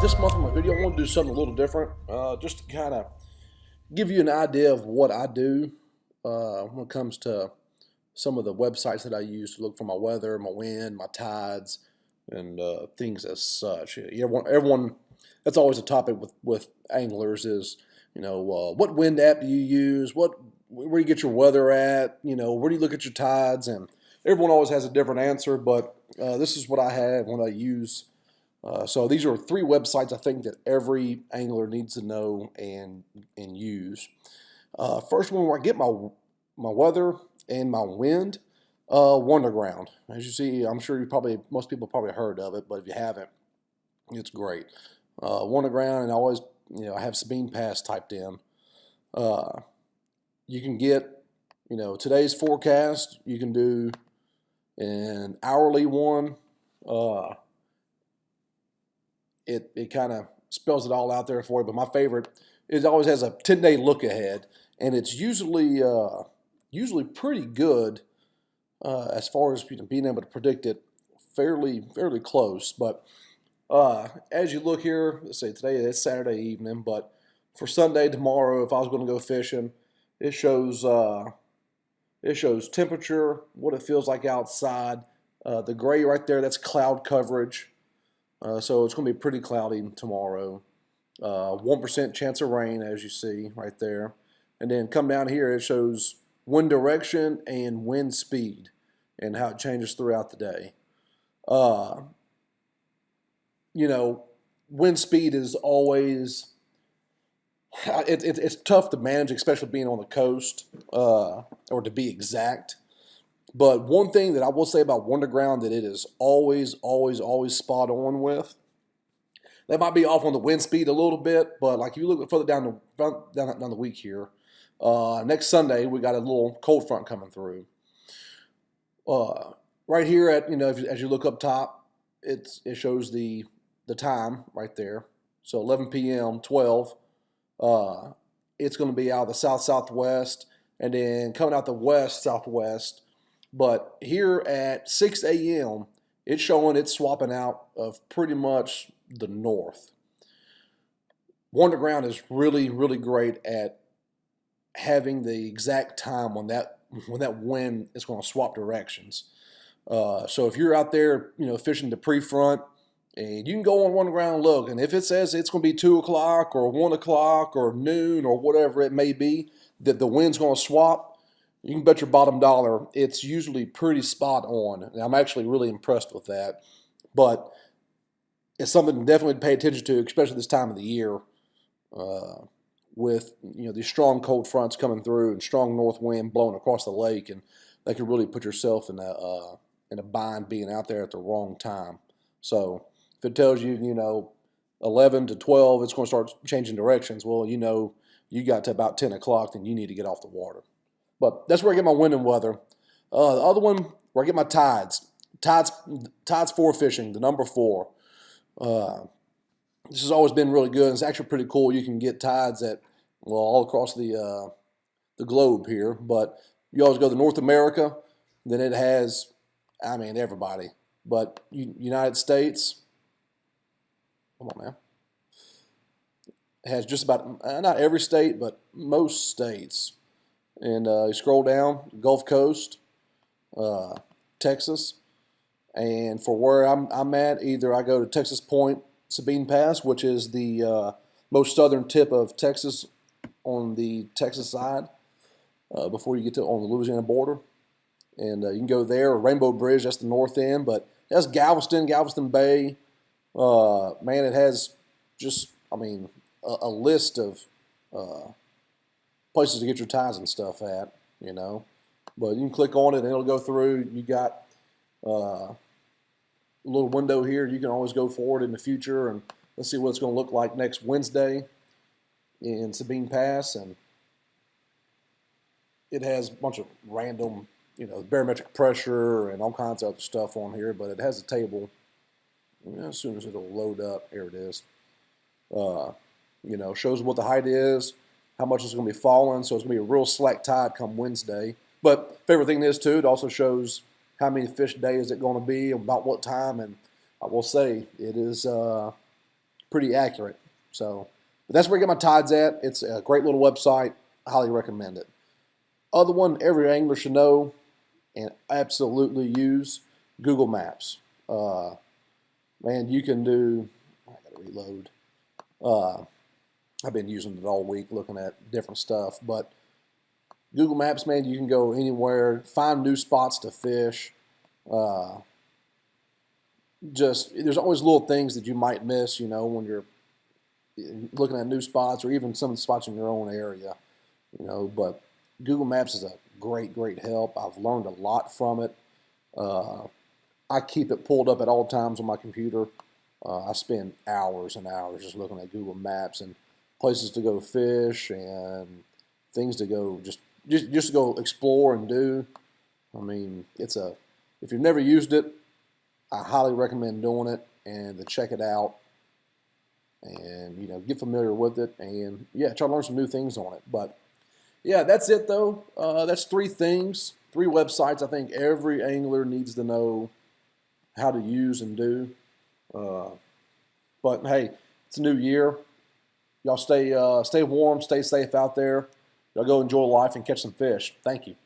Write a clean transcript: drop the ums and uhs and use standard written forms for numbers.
This month in my video, I want to do something a little different, just to kind of give you an idea of what I do when it comes to some of the websites that I use to look for my weather, my wind, my tides, and things as such. Everyone, that's always a topic with anglers is, what wind app do you use? Where do you get your weather at? Where do you look at your tides? And everyone always has a different answer, but this is what I have when I use. So these are three websites I think that every angler needs to know and use. First one where I get my weather and my wind, Wonderground. As you see, I'm sure most people probably heard of it, but if you haven't, it's great. Wonderground, and I always I have Sabine Pass typed in. You can get today's forecast. You can do an hourly one. It kind of spells it all out there for you. But my favorite, it always has a 10-day look ahead, and it's usually pretty good as far as being able to predict it fairly close. But as you look here, let's say today it's Saturday evening, but for Sunday tomorrow, if I was going to go fishing, it shows temperature, what it feels like outside. The gray right there, that's cloud coverage. So it's going to be pretty cloudy tomorrow. 1% chance of rain, as you see right there. And then come down here, it shows wind direction and wind speed and how it changes throughout the day. Wind speed is always, it's tough to manage, especially being on the coast, or to be exact. But one thing that I will say about Wonderground that it is always spot on with. They might be off on the wind speed a little bit, but like if you look further down the week here, next Sunday we got a little cold front coming through. Right here at as you look up top, it shows the time right there. So 11 p.m. 12. It's going to be out of the southwest, and then coming out the west southwest. But here at 6 a.m., it's showing it's swapping out of pretty much the north. Wonderground is really great at having the exact time when that wind is going to swap directions. So if you're out there, fishing the pre-front, and you can go on Wonderground and look, and if it says it's going to be 2 o'clock or 1 o'clock or noon or whatever it may be, that the wind's going to swap, you can bet your bottom dollar it's usually pretty spot on. And I'm actually really impressed with that. But it's something to definitely pay attention to, especially this time of the year, with these strong cold fronts coming through and strong north wind blowing across the lake, and they can really put yourself in a bind being out there at the wrong time. So if it tells you 11 to 12, it's going to start changing directions. Well, you got to about 10 o'clock, then you need to get off the water. But that's where I get my wind and weather. The other one, where I get my tides. Tides for fishing, the number 4. This has always been really good. It's actually pretty cool. You can get tides all across the globe here. But you always go to North America, then it has, everybody. But United States, come on, man. It has just about, not every state, but most states. And you scroll down, Gulf Coast, Texas, and for where I'm at, either I go to Texas Point, Sabine Pass, which is the most southern tip of Texas on the Texas side, before you get to on the Louisiana border, and you can go there. Or Rainbow Bridge, that's the north end, but that's Galveston Bay. Man, it has just, a list of places to get your ties and stuff at, But you can click on it and it'll go through. You got a little window here. You can always go forward in the future, and let's see what it's going to look like next Wednesday in Sabine Pass. And it has a bunch of random, barometric pressure and all kinds of other stuff on here, but it has a table. As soon as it'll load up, here it is. Shows what the height is, how much it's going to be falling. So it's going to be a real slack tide come Wednesday. But favorite thing is, too, it also shows how many fish days it's going to be, about what time. And I will say it is pretty accurate. So, but that's where I get my tides at. It's a great little website. I highly recommend it. Other one every angler should know and absolutely use, Google Maps. Man, you can do. I gotta reload. Uh, I've been using it all week, looking at different stuff. But Google Maps, man, you can go anywhere, find new spots to fish. Uh, just there's always little things that you might miss, when you're looking at new spots or even some of the spots in your own area, But Google Maps is a great, great help. I've learned a lot from it. Uh, I keep it pulled up at all times on my computer. I spend hours and hours just looking at Google Maps and places to go fish and things to go just to go explore and do. I mean, if you've never used it, I highly recommend doing it and to check it out and get familiar with it and try to learn some new things on it. But yeah, that's it though. That's three websites I think every angler needs to know how to use and do. But hey, it's a new year. Y'all stay warm, stay safe out there. Y'all go enjoy life and catch some fish. Thank you.